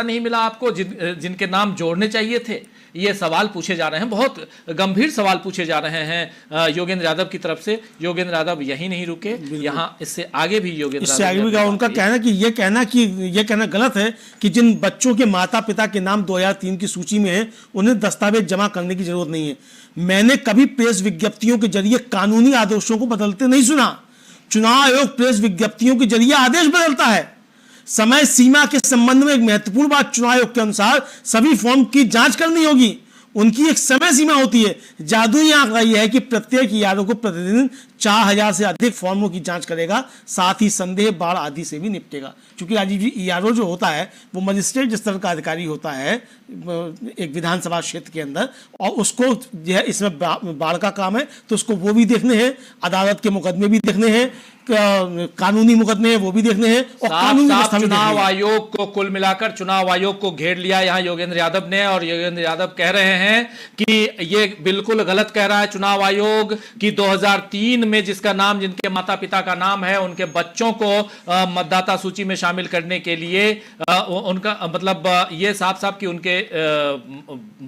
नहीं मिला आपको जिनके नाम जोड़ने चाहिए थे? ये सवाल पूछे जा रहे हैं, बहुत गंभीर सवाल पूछे जा रहे हैं योगेंद्र यादव की तरफ से। योगेंद्र यादव यही नहीं रुके, यहाँ इससे आगे भी इससे आगे भी उनका कहना कि ये कहना गलत है कि जिन बच्चों के माता पिता के नाम 2003 की सूची में है उन्हें दस्तावेज जमा करने की जरूरत नहीं है। मैंने कभी प्रेस विज्ञप्तियों के जरिए कानूनी आदेशों को बदलते नहीं सुना। चुनाव आयोग प्रेस विज्ञप्तियों के जरिए आदेश बदलता है। समय सीमा के संबंध में एक महत्वपूर्ण बात, चुनाव आयोग के अनुसार सभी फॉर्म की जांच करनी होगी, उनकी एक समय सीमा होती है। जादुई आंकड़ा यह है कि प्रत्येक ईआरओ को प्रतिदिन 4000 से अधिक फॉर्मों की जांच करेगा, साथ ही संदेह, बाढ़ आदि से भी निपटेगा। क्योंकि राजीव जी, ईआरओ जो होता है वो मजिस्ट्रेट स्तर का अधिकारी होता है एक विधानसभा क्षेत्र के अंदर, और उसको जो है इसमें बाढ़ का काम है, तो उसको वो भी देखने हैं, अदालत के मुकदमे भी देखने हैं, कानूनी मुकदमे हैं वो भी देखने हैं, और कानूनी व्यवस्था भी देखनी है। चुनाव आयोग को कुल मिलाकर चुनाव आयोग को घेर लिया यहाँ योगेंद्र यादव ने, और योगेंद्र यादव कह रहे हैं कि ये बिल्कुल गलत कह रहा है चुनाव आयोग कि 2003 में जिसका नाम, जिनके माता पिता का नाम है, उनके बच्चों को मतदाता सूची में शामिल करने के लिए उनका मतलब ये साफ साफ कि उनके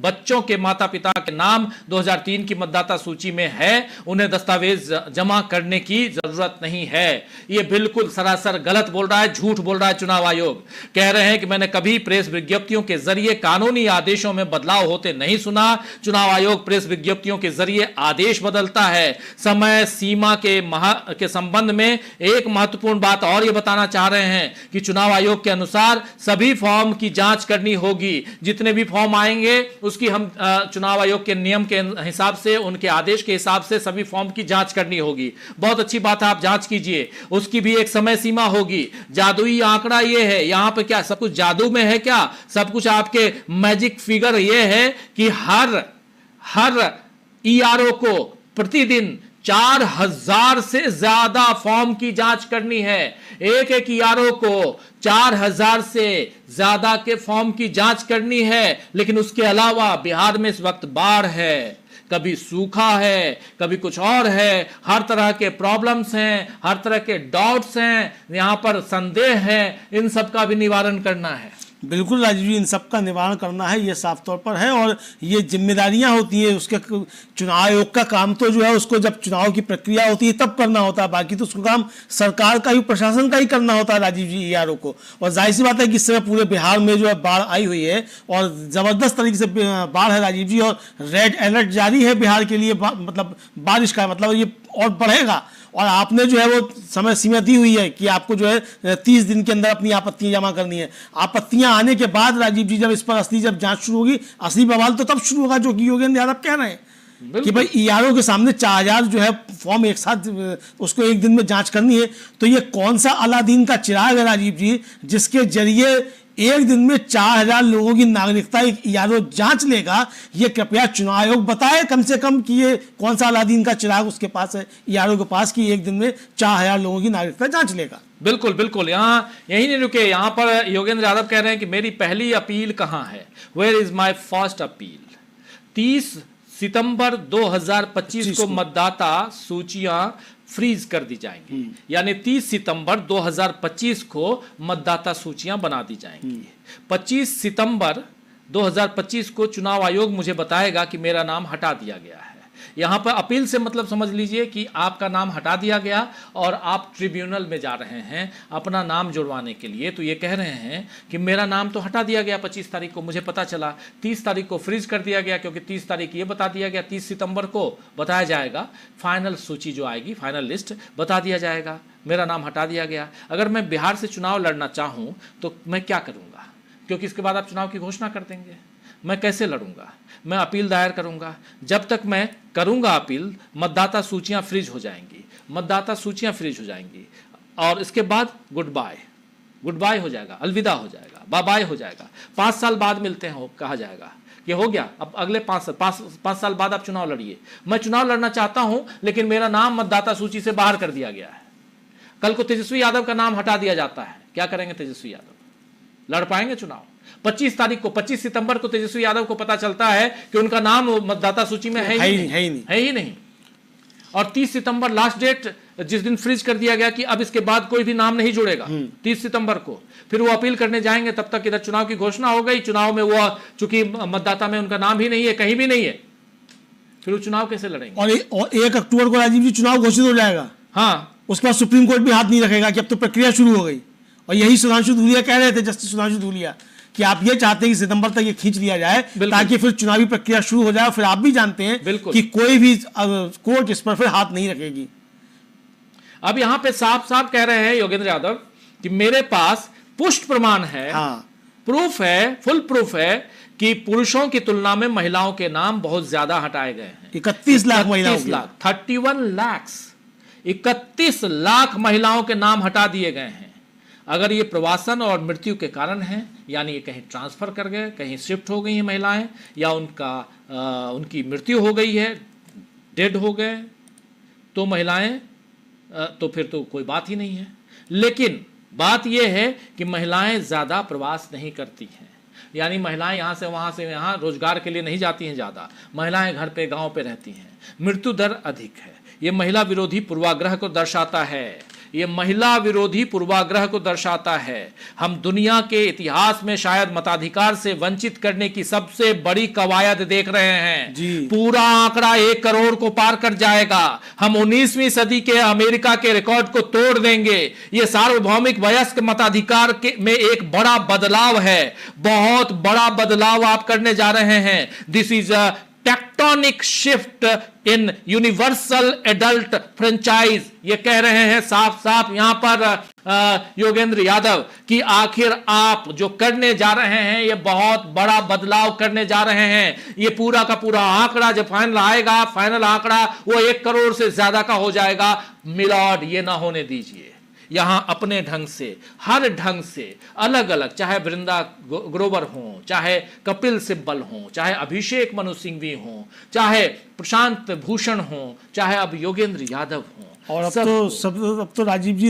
बच्चों के माता पिता के नाम 2003 की मतदाता सूची में है, उन्हें दस्तावेज जमा करने की जरूरत नहीं है। ये बिल्कुल सरासर गलत बोल रहा है, झूठ बोल रहा है चुनाव आयोग। कह रहे हैं कि मैंने कभी प्रेस विज्ञप्तियों के जरिए कानूनी आदेशों में बदलाव होते नहीं सुना। चुनाव आयोग प्रेस विज्ञप्तियों के जरिए आदेश बदलता है। समय सीमा के संबंध में एक महत्वपूर्ण बात और ये बताना चाह रहे हैं कि चुनाव आयोग के अनुसार सभी फॉर्म की जांच करनी होगी। जितने भी फॉर्म आएंगे उसकी हम चुनाव आयोग के नियम के हिसाब से, उनके आदेश के हिसाब से सभी फॉर्म की जांच करनी होगी। बहुत अच्छी बात है, आप जांच कीजिए, उसकी भी एक समय सीमा होगी। जादुई आंकड़ा ये है, यहां पर क्या सब कुछ जादू में है क्या? सब कुछ आपके मैजिक फिगर ये है कि हर ईआरओ को प्रतिदिन 4000 से ज्यादा फॉर्म की जांच करनी है। एक ईआरओ को 4000 से ज्यादा के फॉर्म की जांच करनी है। लेकिन उसके अलावा बिहार में इस वक्त बाढ़ है, कभी सूखा है, कभी कुछ और है, हर तरह के प्रॉब्लम्स हैं, हर तरह के डाउट्स हैं, यहां पर संदेह है, इन सब का भी निवारण करना है। बिल्कुल राजीव जी, इन सब का निवारण करना है, ये साफ तौर पर है, और ये जिम्मेदारियां होती है उसके। चुनाव आयोग का काम तो जो है उसको जब चुनाव की प्रक्रिया होती है तब करना होता है, बाकी तो उसका काम सरकार का ही, प्रशासन का ही करना होता है राजीव जी ईआरओ को। और जाहिर सी बात है कि इस समय पूरे बिहार में जो है बाढ़ आई हुई है और ज़बरदस्त तरीके से बाढ़ है राजीव जी, और रेड अलर्ट जारी है बिहार के लिए, मतलब बारिश का मतलब ये और बढ़ेगा। और आपने जो है वो समय सीमा दी हुई है कि आपको जो है 30 दिन के अंदर अपनी आपत्तियां जमा करनी है। आपत्तियां आने के बाद राजीव जी जब इस पर जब जांच शुरू होगी, असली बवाल तो तब शुरू होगा, जो कि योगेंद्र यादव कह रहे हैं कि भाई ईआरओ के सामने 4000 जो है फॉर्म एक साथ उसको एक दिन में जांच करनी है। तो ये कौन सा अलादीन का चिराग है राजीव जी, जिसके जरिए एक दिन में 4000 लोगों की नागरिकता एक ईआरओ जांच लेगा? ये कृपया चुनाव आयोग बताए कम से कम कि ये कौन सा अलादीन का चिराग उसके पास है, ईआरओ के पास, कि एक दिन में 4000 लोगों की नागरिकता जांच लेगा। बिल्कुल बिल्कुल, यहाँ यही नहीं रुके, यहाँ पर योगेंद्र यादव कह रहे हैं कि मेरी पहली अपील कहाँ है, where is my first appeal. 30 सितंबर 2025 को मतदाता सूचियां फ्रीज कर दी जाएंगी, यानी 30 सितंबर 2025 को मतदाता सूचियां बना दी जाएंगी। 25 सितंबर 2025 को चुनाव आयोग मुझे बताएगा कि मेरा नाम हटा दिया गया है। यहां पर अपील से मतलब समझ लीजिए कि आपका नाम हटा दिया गया और आप ट्रिब्यूनल में जा रहे हैं अपना नाम जुड़वाने के लिए। तो ये कह रहे हैं कि मेरा नाम तो हटा दिया गया 25 तारीख को, मुझे पता चला 30 तारीख को फ्रीज कर दिया गया, क्योंकि 30 तारीख ये बता दिया गया, 30 सितंबर को बताया जाएगा, फाइनल सूची जो आएगी, फाइनल लिस्ट बता दिया जाएगा, मेरा नाम हटा दिया गया। अगर मैं बिहार से चुनाव लड़ना चाहूँ तो मैं क्या करूँगा? क्योंकि इसके बाद आप चुनाव की घोषणा कर देंगे, मैं कैसे लड़ूंगा? मैं अपील दायर करूंगा, जब तक मैं करूंगा अपील मतदाता सूचियां फ्रीज हो जाएंगी, मतदाता सूचियां फ्रीज हो जाएंगी, और इसके बाद गुड बाय हो जाएगा, अलविदा हो जाएगा, बाय बाय हो जाएगा। 5 साल बाद मिलते हैं कहा जाएगा, ये हो गया, अब अगले 5 साल बाद आप चुनाव लड़िए। मैं चुनाव लड़ना चाहता हूं लेकिन मेरा नाम मतदाता सूची से बाहर कर दिया गया है। कल को तेजस्वी यादव का नाम हटा दिया जाता है, क्या करेंगे तेजस्वी यादव? लड़ पाएंगे चुनाव? 25 सितंबर को तेजस्वी यादव को पता चलता है कि उनका नाम मतदाता सूची में है ही नहीं। और 30 सितंबर लास्ट डेट जिस दिन फ्रीज कर दिया गया कि अब इसके बाद कोई भी नाम नहीं जुड़ेगा 30 सितंबर को, फिर वो अपील करने जाएंगे, तब तक इधर चुनाव की घोषणा हो गई। चुनाव में वो चूंकि मतदाता में उनका नाम ही नहीं है, कहीं भी नहीं है, फिर वो चुनाव कैसे लड़ेंगे? और 1 अक्टूबर को राजीव जी चुनाव घोषित हो जाएगा। हाँ, उसके बाद सुप्रीम कोर्ट भी हाथ नहीं रखेगा कि अब तो प्रक्रिया शुरू हो गई। और यही सुधांशु धूलिया कह रहे थे, जस्टिस सुधांशु धूलिया, कि आप ये चाहते हैं कि सितंबर तक ये खींच लिया जाए ताकि फिर चुनावी प्रक्रिया शुरू हो जाए। फिर आप भी जानते हैं कि कोई भी कोर्ट इस पर फिर हाथ नहीं रखेगी। अब यहां पे साफ साफ कह रहे हैं योगेंद्र यादव कि मेरे पास पुष्ट प्रमाण है, प्रूफ है, फुल प्रूफ है कि पुरुषों की तुलना में महिलाओं के नाम बहुत ज्यादा हटाए गए हैं। 31 लाख महिलाओं, 31 लाख 31 लाख महिलाओं के नाम हटा दिए गए हैं। अगर ये प्रवासन और मृत्यु के कारण है, यानी ये कहीं ट्रांसफर कर गए, कहीं शिफ्ट हो गई हैं महिलाएं, या उनकी मृत्यु हो गई है, डेड हो गए, तो महिलाएं तो फिर तो कोई बात ही नहीं है। लेकिन बात यह है कि महिलाएं ज्यादा प्रवास नहीं करती हैं, यानी महिलाएं यहां से वहां रोजगार के लिए नहीं जाती हैं ज्यादा, महिलाएं घर पे गांव पे रहती हैं। मृत्यु दर अधिक है। ये महिला विरोधी पूर्वाग्रह को दर्शाता है, ये महिला विरोधी पूर्वाग्रह को दर्शाता है। हम दुनिया के इतिहास में शायद मताधिकार से वंचित करने की सबसे बड़ी कवायद देख रहे हैं। पूरा आंकड़ा 1 करोड़ को पार कर जाएगा। हम 19वीं सदी के अमेरिका के रिकॉर्ड को तोड़ देंगे। ये सार्वभौमिक वयस्क मताधिकार में एक बड़ा बदलाव है, बहुत बड़ा बदलाव आप करने जा रहे हैं। This is a tectonic shift in universal adult franchise. ये कह रहे हैं साफ साफ यहां पर योगेंद्र यादव कि आखिर आप जो करने जा रहे हैं ये बहुत बड़ा बदलाव करने जा रहे हैं। ये पूरा का पूरा आंकड़ा जब फाइनल आएगा, फाइनल आंकड़ा वो 1 करोड़ से ज्यादा का हो जाएगा। मिलॉर्ड, ये ना होने दीजिए। यहां अपने ढंग से, हर ढंग से अलग अलग, चाहे वृंदा ग्रोवर हो, चाहे कपिल सिब्बल हो, चाहे अभिषेक मनु सिंघवी हो, चाहे प्रशांत भूषण हो, चाहे अब योगेंद्र यादव हो। और अब तो राजीव जी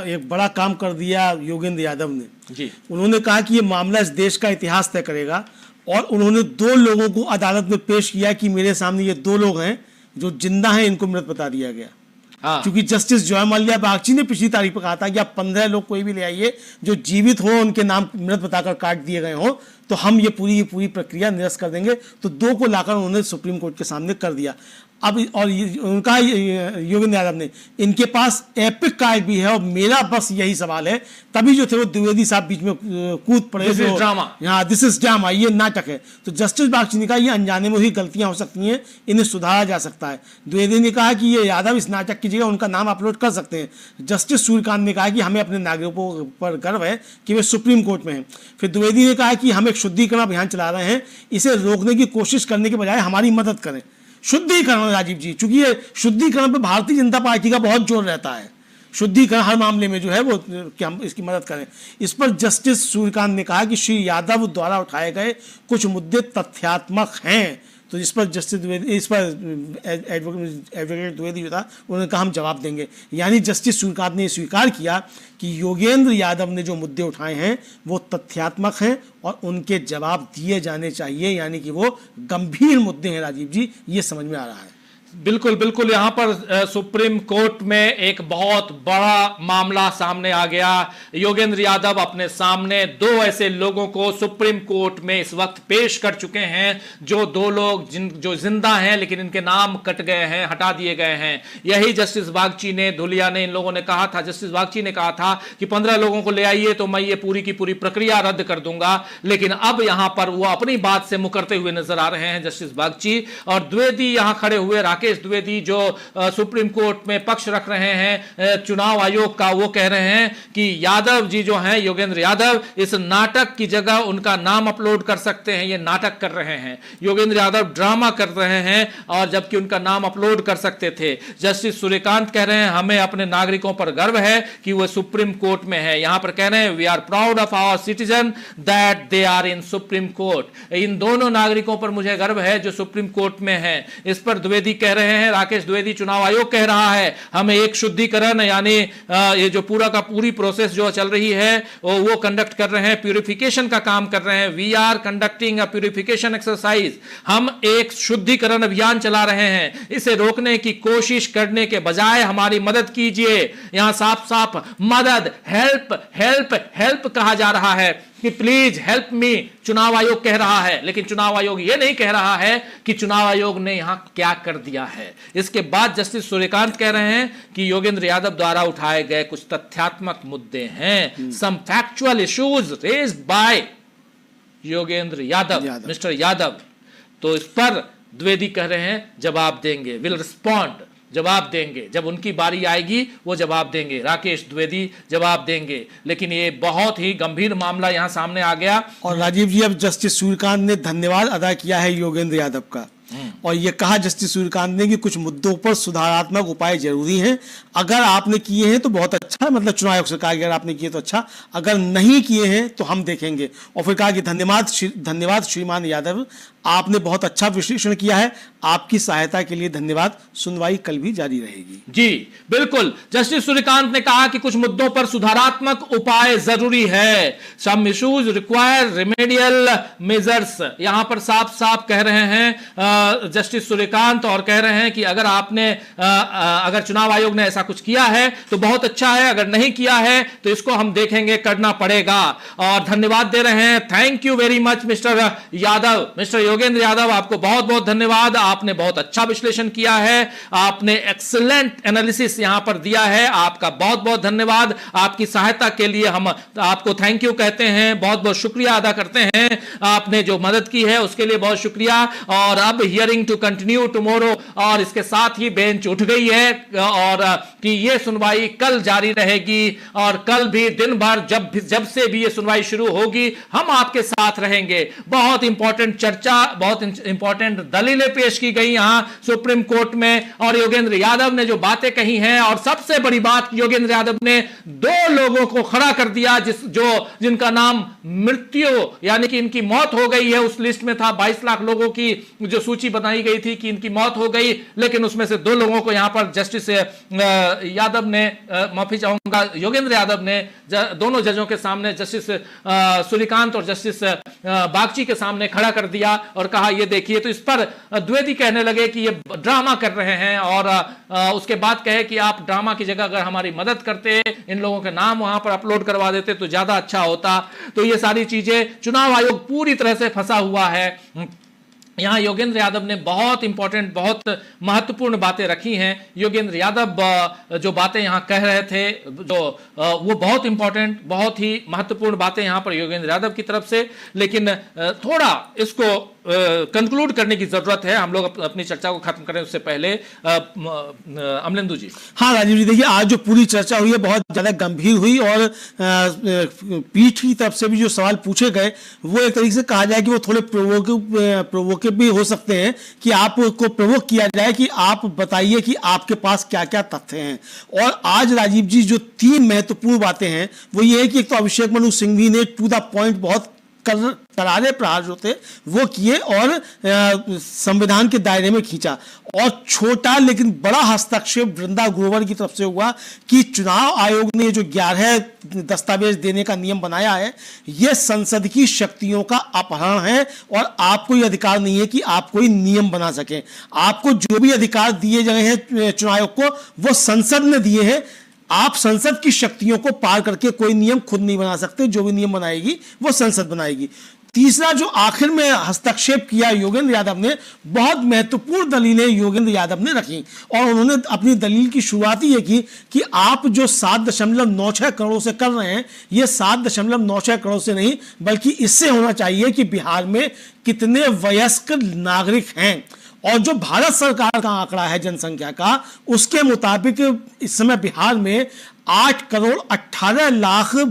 एक बड़ा काम कर दिया योगेंद्र यादव ने जी। उन्होंने कहा कि ये मामला इस देश का इतिहास तय करेगा, और उन्होंने 2 लोगों को अदालत में पेश किया कि मेरे सामने ये 2 लोग हैं जो जिंदा हैं, इनको मृत बता दिया गया। क्योंकि जस्टिस जॉय मल्ल्या बागची ने पिछली तारीख पर कहा था कि आप 15 लोग कोई भी ले आइए जो जीवित हो, उनके नाम मृत बताकर काट दिए गए हो, तो हम ये पूरी प्रक्रिया निरस्त कर देंगे। तो 2 को लाकर उन्होंने सुप्रीम कोर्ट के सामने कर दिया। अब और उनका योगेंद्र यादव ने, इनके पास एपिक कार्ड भी है। और मेरा बस यही सवाल है, तभी जो थे वो द्विवेदी साहब बीच में कूद पड़े, दिस इज ड्रामा, ये नाटक है। तो जस्टिस बागची ने कहा ये अनजाने में हुई गलतियां हो सकती हैं, इन्हें सुधारा जा सकता है। द्विवेदी ने कहा कि ये यादव इस नाटक की जगह उनका नाम अपलोड कर सकते हैं। जस्टिस सूर्यकांत ने कहा कि हमें अपने नागरिकों पर गर्व है कि वे सुप्रीम कोर्ट में हैं। फिर द्विवेदी ने कहा कि हम एक शुद्धिकरण अभियान चला रहे हैं, इसे रोकने की कोशिश करने के बजाय हमारी मदद करें। शुद्धिकरण राजीव जी, चूंकि ये शुद्धिकरण पे भारतीय जनता पार्टी का बहुत जोर रहता है, शुद्धिकरण हर मामले में जो है वो कि हम इसकी मदद करें। इस पर जस्टिस सूर्यकांत ने कहा कि श्री यादव द्वारा उठाए गए कुछ मुद्दे तथ्यात्मक हैं। तो इस पर जस्टिस द्विवेदी, इस पर एडवोकेट द्विवेदी जो था उन्होंने कहा हम जवाब देंगे। यानी जस्टिस सूर्यकांत ने स्वीकार किया कि योगेंद्र यादव ने जो मुद्दे उठाए हैं वो तथ्यात्मक हैं और उनके जवाब दिए जाने चाहिए, यानी कि वो गंभीर मुद्दे हैं। राजीव जी, ये समझ में आ रहा है। बिल्कुल बिल्कुल। यहां पर सुप्रीम कोर्ट में एक बहुत बड़ा मामला सामने आ गया। योगेंद्र यादव अपने सामने 2 ऐसे लोगों को सुप्रीम कोर्ट में इस वक्त पेश कर चुके हैं, जो 2 लोग जो जिंदा हैं लेकिन इनके नाम कट गए हैं, हटा दिए गए हैं। यही जस्टिस बागची ने, धुलिया ने, इन लोगों ने कहा था, जस्टिस बागची ने कहा था कि 15 लोगों को ले आइए तो मैं ये पूरी की पूरी प्रक्रिया रद्द कर दूंगा। लेकिन अब यहां पर वो अपनी बात से मुकरते हुए नजर आ रहे हैं जस्टिस बागची। और द्विवेदी यहां खड़े हुए, राकेश द्विवेदी जो सुप्रीम कोर्ट में पक्ष रख रहे हैं चुनाव आयोग का, वो कह रहे हैं कि यादव जी जो हैं, योगेंद्र यादव, इस नाटक की जगह उनका नाम अपलोड कर सकते हैं। ये नाटक कर रहे हैं, योगेंद्र यादव ड्रामा कर रहे हैं, और जबकि उनका नाम अपलोड कर सकते थे। जस्टिस सूर्यकांत कह रहे हैं हमें अपने नागरिकों पर गर्व है कि वो सुप्रीम कोर्ट में है। यहां पर कह रहे हैं we are proud of our citizen that they are in Supreme Court. इन दोनों नागरिकों पर मुझे गर्व है जो सुप्रीम कोर्ट में है। इस पर द्विवेदी कह कह रहे हैं, राकेश द्विवेदी चुनाव आयोग कह रहा है हमें एक शुद्धिकरण यानी ये जो पूरा का पूरी प्रोसेस जो चल रही है वो कंडक्ट कर रहे हैं, प्यूरिफिकेशन का काम कर रहे हैं। We are conducting a purification exercise, हम एक शुद्धिकरण अभियान चला रहे हैं। इसे रोकने की कोशिश करने के बजाय हमारी मदद कीजिए। यहां साफ साफ मदद, हेल्प हेल्प हेल्प कहा जा रहा है कि प्लीज हेल्प मी, चुनाव आयोग कह रहा है। लेकिन चुनाव आयोग यह नहीं कह रहा है कि चुनाव आयोग ने यहां क्या कर दिया है। इसके बाद जस्टिस सूर्यकांत कह रहे हैं कि योगेंद्र यादव द्वारा उठाए गए कुछ तथ्यात्मक मुद्दे हैं, some factual issues raised by Yogendra Yadav, mister Yadav. तो इस पर द्विवेदी कह रहे हैं जवाब देंगे, विल रिस्पॉन्ड, जवाब देंगे, जब उनकी बारी आएगी वो जवाब देंगे, राकेश द्विवेदी जवाब देंगे। लेकिन ये बहुत ही गंभीर मामला यहां सामने आ गया। और राजीव जी, अब जस्टिस सूर्यकांत ने धन्यवाद अदा किया है योगेंद्र यादव का, और ये कहा जस्टिस सूर्यकांत ने कि कुछ मुद्दों पर सुधारात्मक उपाय जरूरी हैं। अगर आपने किए हैं तो बहुत अच्छा, मतलब चुनाव आयोग से कहा अगर आपने किए तो अच्छा, अगर नहीं किए हैं तो हम देखेंगे। और फिर कहा कि धन्यवाद श्रीमान यादव, आपने बहुत अच्छा विश्लेषण किया है, आपकी सहायता के लिए धन्यवाद, सुनवाई कल भी जारी रहेगी। जी बिल्कुल, जस्टिस सूर्यकांत ने कहा कि कुछ मुद्दों पर सुधारात्मक उपाय जरूरी है, some issues require remedial measures. यहां पर साफ साफ कह रहे हैं जस्टिस सूर्यकांत, और कह रहे हैं कि अगर आपने अगर चुनाव आयोग ने ऐसा कुछ किया है तो बहुत अच्छा है, अगर नहीं किया है तो इसको हम देखेंगे, करना पड़ेगा। और धन्यवाद दे रहे हैं, thank you very much mister Yadav, mister Yogendra Yadav, आपको बहुत बहुत धन्यवाद, आपने बहुत अच्छा विश्लेषण किया है, आपने एक्सीलेंट एनालिसिस यहां पर दिया है, आपका बहुत बहुत धन्यवाद। आपकी सहायता के लिए हम आपको थैंक यू कहते हैं, बहुत बहुत शुक्रिया अदा करते हैं, आपने जो मदद की है उसके लिए बहुत शुक्रिया। और अब हियरिंग टू कंटिन्यू टुमारो, और इसके साथ ही बेंच उठ गई है और कि यह सुनवाई कल जारी रहेगी, और कल भी दिन भर जब से भी यह सुनवाई शुरू होगी हम आपके साथ रहेंगे। बहुत इंपॉर्टेंट चर्चा, बहुत इंपॉर्टेंट दलीलें पेश की गई यहां सुप्रीम कोर्ट में, और योगेंद्र यादव ने जो बातें कही हैं, और सबसे बड़ी बात योगेंद्र यादव ने दो लोगों को खड़ा कर दिया जिनका नाम मृत्यु यानी कि इनकी मौत हो गई है। उस लिस्ट में था 22 लाख लोगों की जो सूची बनाई गई थी कि इनकी मौत हो गई, लेकिन उसमें से दो लोगों को यहां पर जस्टिस यादव ने, माफी चाहूंगा, योगेंद्र यादव ने दोनों जजों के सामने, जस्टिस सूर्यकांत और जस्टिस बागची के सामने खड़ा कर दिया और कहा ये देखिए। तो इस पर द्विवेदी कहने लगे कि ये ड्रामा कर रहे हैं, और उसके बाद कहे कि आप ड्रामा की जगह अगर हमारी मदद करते, इन लोगों के नाम वहां पर अपलोड करवा देते तो ज्यादा अच्छा होता। तो ये सारी चीजें, चुनाव आयोग पूरी तरह से फंसा हुआ है। यहां योगेंद्र यादव ने बहुत इंपॉर्टेंट, बहुत महत्वपूर्ण बातें रखी हैं। योगेंद्र यादव जो बातें यहां कह रहे थे, वो बहुत इंपॉर्टेंट, बहुत ही महत्वपूर्ण बातें यहां पर योगेंद्र यादव की तरफ से, लेकिन थोड़ा इसको कंक्लूड करने की जरूरत है। हम लोग अपनी चर्चा को खत्म करें उससे पहले अमलेंदु जी। हाँ राजीव जी, देखिए आज जो पूरी चर्चा हुई है बहुत ज्यादा गंभीर हुई, और पीठ की तरफ से भी जो सवाल पूछे गए वो एक तरीके से कहा जाए कि वो थोड़े प्रोवोकेटिव भी हो सकते हैं, कि आपको प्रोवोक किया जाए कि आप बताइए कि आपके पास क्या क्या तथ्य हैं। और आज राजीव जी जो तीन महत्वपूर्ण बातें हैं वो ये है कि एक तो अभिषेक मनु सिंघवी ने टू द पॉइंट बहुत करारे प्रहार जो थे वो किए और संविधान के दायरे में खींचा, और छोटा लेकिन बड़ा हस्तक्षेप वृंदा ग्रोवर की तरफ से हुआ कि चुनाव आयोग ने जो 11 दस्तावेज देने का नियम बनाया है यह संसद की शक्तियों का अपहरण है, और आपको यह अधिकार नहीं है कि आप कोई नियम बना सकें। आपको जो भी अधिकार दिए गए हैं चुनाव आयोग को वो संसद ने दिए हैं, आप संसद की शक्तियों को पार करके कोई नियम खुद नहीं बना सकते, जो भी नियम बनाएगी वो संसद बनाएगी। तीसरा जो आखिर में हस्तक्षेप किया योगेंद्र यादव ने, बहुत महत्वपूर्ण दलीलें योगेंद्र यादव ने रखी, और उन्होंने अपनी दलील की शुरुआत ही की कि आप जो 7.96 करोड़ से कर रहे हैं ये 7.96 करोड़ से नहीं बल्कि इससे होना चाहिए कि बिहार में कितने वयस्क नागरिक हैं, और जो भारत सरकार का आंकड़ा है जनसंख्या का उसके मुताबिक इस समय बिहार में 8,18,00,000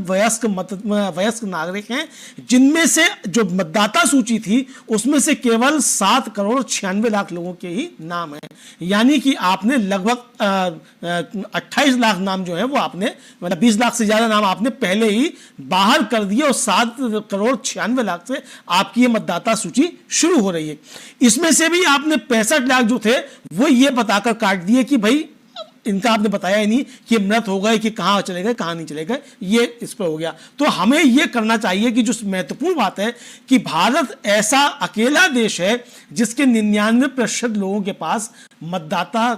वयस्क नागरिक हैं, जिनमें से जो मतदाता सूची थी उसमें से केवल 7,96,00,000 लोगों के ही नाम हैं। यानी कि आपने लगभग 28 लाख नाम जो है वो आपने, मतलब 20 लाख से ज्यादा नाम आपने पहले ही बाहर कर दिए और 7,96,00,000 से आपकी ये मतदाता सूची शुरू हो रही है। इसमें से भी आपने 65 लाख जो थे वो ये बताकर काट दिए कि भाई इनका आपने बताया ही नहीं कि मृत हो गए, कि कहाँ चले गए कहाँ नहीं चले गए, ये इस पर हो गया। तो हमें ये करना चाहिए कि जो महत्वपूर्ण बात है कि भारत ऐसा अकेला देश है जिसके 99% लोगों के पास मतदाता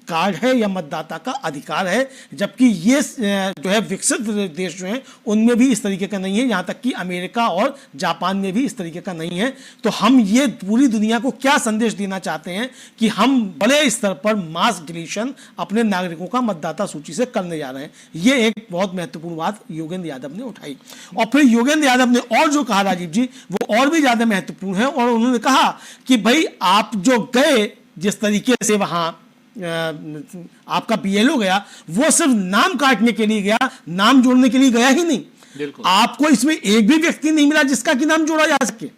कार्ड है या मतदाता का अधिकार है, जबकि ये जो है विकसित देश जो हैं उनमें भी इस तरीके का नहीं है, यहाँ तक कि अमेरिका और जापान में भी इस तरीके का नहीं है। तो हम ये पूरी दुनिया को क्या संदेश देना चाहते हैं कि हम बड़े स्तर पर मास डिलीशन अपने नागरिकों का मतदाता सूची से करने जा रहे हैं। ये एक बहुत महत्वपूर्ण बात योगेंद्र यादव ने उठाई। और फिर योगेंद्र यादव ने और जो कहा राजीव जी, वो और भी ज्यादा महत्वपूर्ण है। और उन्होंने कहा कि भाई आप जो गए, जिस तरीके से वहां आपका बीएलओ गया, वो सिर्फ नाम काटने के लिए गया, नाम जोड़ने के लिए गया ही नहीं। बिल्कुल। आपको इसमें एक भी व्यक्ति नहीं मिला जिसका कि नाम जोड़ा जा सके।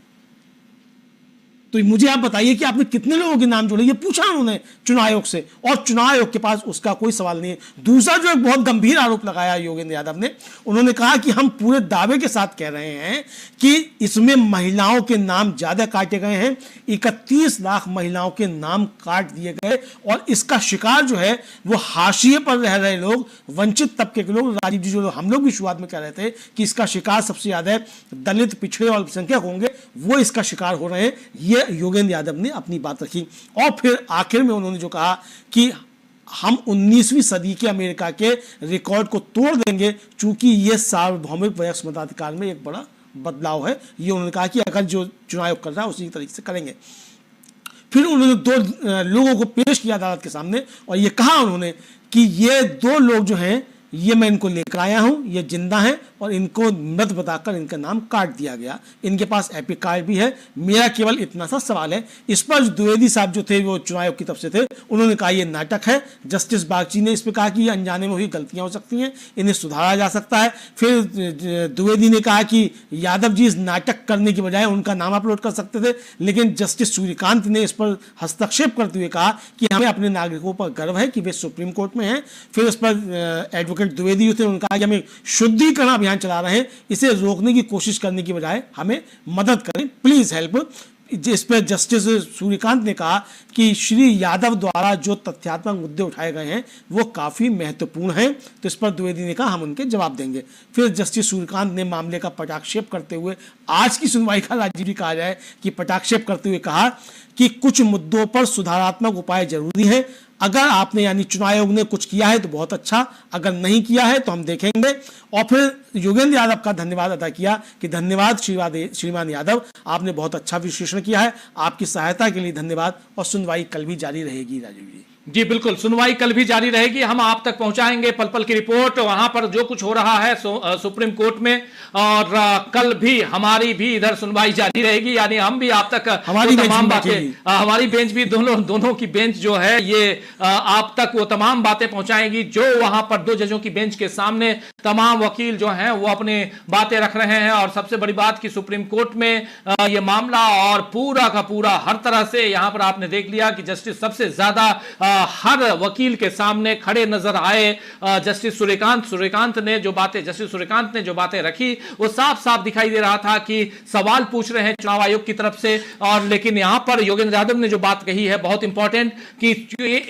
तो मुझे आप बताइए कि आपने कितने लोगों के नाम जोड़े, ये पूछा उन्होंने चुनाव आयोग से, और चुनाव आयोग के पास उसका कोई सवाल नहीं है। दूसरा जो एक बहुत गंभीर आरोप लगाया योगेंद्र यादव ने, उन्होंने कहा कि हम पूरे दावे के साथ कह रहे हैं कि इसमें महिलाओं के नाम ज्यादा काटे गए हैं, 31 लाख महिलाओं के नाम काट दिए गए, और इसका शिकार जो है वो हाशिए पर रह रहे लोग, वंचित तबके के लोग। राजीव जी, जो हम लोग भी शुरुआत में कह रहे थे कि इसका शिकार सबसे ज्यादा दलित, पिछड़े और अल्पसंख्यक होंगे, वो इसका शिकार हो रहे हैं। ये योगेंद्र यादव ने अपनी बात रखी। और फिर आखिर में उन्होंने जो कहा कि हम 19वीं सदी के अमेरिका के रिकॉर्ड को तोड़ देंगे, चूंकि ये सार्वभौमिक वयस्क मताधिकार में एक बड़ा बदलाव है। ये उन्होंने कहा कि अगर जो चुनाव आयोग कर रहा है उसी तरीके से करेंगे। फिर उन्होंने 2 लोगों को पेश किया अदालत के सामने, और ये कहा उन्होंने कि ये 2 लोग जो हैं, ये मैं इनको लेकर आया हूं, ये जिंदा हैं, और इनको मृत बताकर इनका नाम काट दिया गया। इनके पास एपिक कार्ड भी है। मेरा केवल इतना सा सवाल है, इस पर द्विवेदी साहब जो थे वो चुनाव आयोग की तरफ से थे, उन्होंने कहा ये नाटक है। जस्टिस बागची ने इस पर कहा कि ये अनजाने में हुई गलतियां हो सकती हैं, इन्हें सुधारा जा सकता है। फिर द्विवेदी ने कहा कि यादव जी इस नाटक करने की बजाय उनका नाम अपलोड कर सकते थे, लेकिन जस्टिस सूर्यकांत ने इस पर हस्तक्षेप करते हुए कहा कि हमें अपने नागरिकों पर गर्व है कि वे सुप्रीम कोर्ट में हैं। फिर इस पर एडवोकेट द्विवेदी थे, उन्होंने कहा कि हमें शुद्धिकरण अभियान चला रहे हैं, इसे रोकने की कोशिश करने की बजाय हमें मदद करें, प्लीज हेल्प। जिस पर जस्टिस सूर्यकांत ने कहा कि श्री यादव द्वारा जो तथ्यात्मक मुद्दे उठाए गए हैं वो काफी महत्वपूर्ण हैं। तो इस पर द्विवेदी ने कहा हम उनके जवाब देंगे। फिर जस्टिस सूर्यकांत ने मामले का पटाक्षेप करते हुए, आज की सुनवाई का राजीव जी कहा जाए कि पटाक्षेप करते हुए कहा कि कुछ मुद्दों पर सुधारात्मक उपाय जरूरी है। अगर आपने, यानी चुनाव आयोग ने कुछ किया है तो बहुत अच्छा, अगर नहीं किया है तो हम देखेंगे। और फिर योगेंद्र यादव का धन्यवाद अदा किया कि धन्यवाद श्रीमान यादव, आपने बहुत अच्छा विश्लेषण किया है, आपकी सहायता के लिए धन्यवाद। और सुनवाई कल भी जारी रहेगी राजीव जी। जी बिल्कुल, सुनवाई कल भी जारी रहेगी। हम आप तक पहुंचाएंगे पल पल की रिपोर्ट, वहां पर जो कुछ हो रहा है सुप्रीम कोर्ट में, और कल भी हमारी भी इधर सुनवाई जारी रहेगी। यानी हम भी आप तक हमारी तमाम बातें, हमारी बेंच भी, दोनों की बेंच जो है ये आप तक वो तमाम बातें पहुंचाएंगी जो वहां पर 2 जजों की बेंच के सामने तमाम वकील जो हैं वो अपने बातें रख रहे हैं। और सबसे बड़ी बात कि सुप्रीम कोर्ट में ये मामला और पूरा का पूरा हर तरह से यहां पर आपने देख लिया कि जस्टिस सबसे ज्यादा हर वकील के सामने खड़े नजर आए। जस्टिस सूर्यकांत ने जो बातें रखी वो साफ साफ दिखाई दे रहा था कि सवाल पूछ रहे हैं चुनाव आयोग की तरफ से। और लेकिन यहां पर योगेंद्र यादव ने जो बात कही है बहुत इंपॉर्टेंट, कि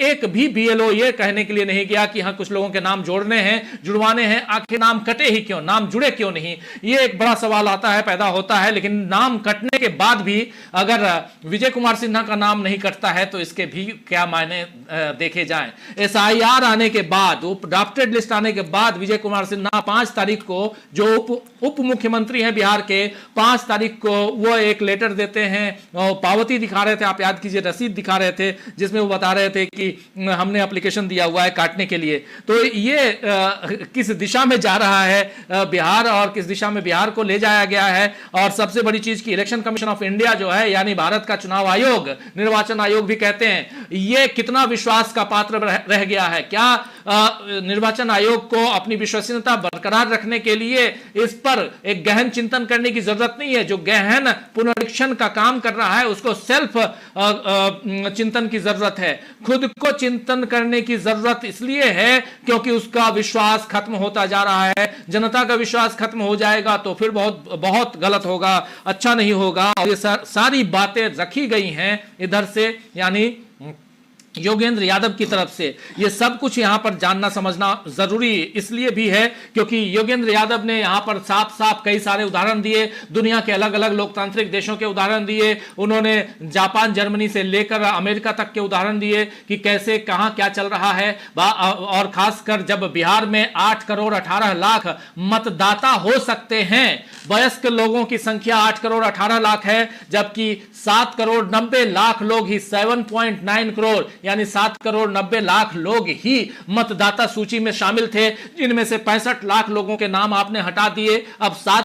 एक भी बीएलओ ये कहने के लिए नहीं गया कि हाँ कुछ लोगों के नाम जोड़ने हैं, जुड़वाने हैं, आखिर नाम कटे ही क्यों, नाम जुड़े क्यों नहीं, ये एक बड़ा सवाल आता है, पैदा होता है। लेकिन नाम कटने के बाद भी अगर विजय कुमार सिन्हा का नाम नहीं कटता है तो इसके भी क्या मायने देखे जाएं। एसआईआर आने के बाद, ड्राफ्टेड लिस्ट आने के बाद विजय कुमार सिन्हा 5 तारीख को, जो उप मुख्यमंत्री हैं बिहार के, 5 तारीख को वो एक लेटर देते हैं, पावती दिखा रहे थे, आप याद कीजिए, रसीद दिखा रहे थे, जिसमें वो बता रहे थे कि हमने एप्लीकेशन दिया हुआ है काटने के लिए। तो ये किस दिशा में जा रहा है बिहार, और किस दिशा में बिहार को ले जाया गया है। और सबसे बड़ी चीज की इलेक्शन कमीशन ऑफ इंडिया जो है, यानी भारत का चुनाव आयोग, निर्वाचन आयोग भी कहते हैं, ये कितना विश्वास का पात्र रह गया है? क्या निर्वाचन आयोग को अपनी विश्वसनीयता बरकरार रखने के लिए इस पर एक गहन चिंतन करने की जरूरत नहीं है? जो गहन पुनरीक्षण का काम कर रहा है उसको सेल्फ चिंतन की जरूरत है, खुद को चिंतन करने की जरूरत इसलिए है क्योंकि उसका विश्वास खत्म होता जा रहा है। जनता का विश्वास खत्म हो जाएगा तो फिर बहुत बहुत गलत होगा, अच्छा नहीं होगा। और ये सारी बातें रखी गई हैं इधर से, यानी योगेंद्र यादव की तरफ से। ये सब कुछ यहां पर जानना समझना जरूरी इसलिए भी है क्योंकि योगेंद्र यादव ने यहां पर साफ साफ कई सारे उदाहरण दिए, दुनिया के अलग अलग लोकतांत्रिक देशों के उदाहरण दिए। उन्होंने जापान, जर्मनी से लेकर अमेरिका तक के उदाहरण दिए कि कैसे कहां क्या चल रहा है। और खासकर जब बिहार में 8 करोड़ 18 लाख मतदाता हो सकते हैं, वयस्क लोगों की संख्या 8 करोड़ 18 लाख है, जबकि 7 करोड़ 90 लाख लोग ही 7.9 करोड़ यानी 7 करोड़ 90 लाख लोग ही मतदाता सूची में शामिल थे, जिनमें से 65 लाख लोगों के नाम आपने हटा दिए। अब 7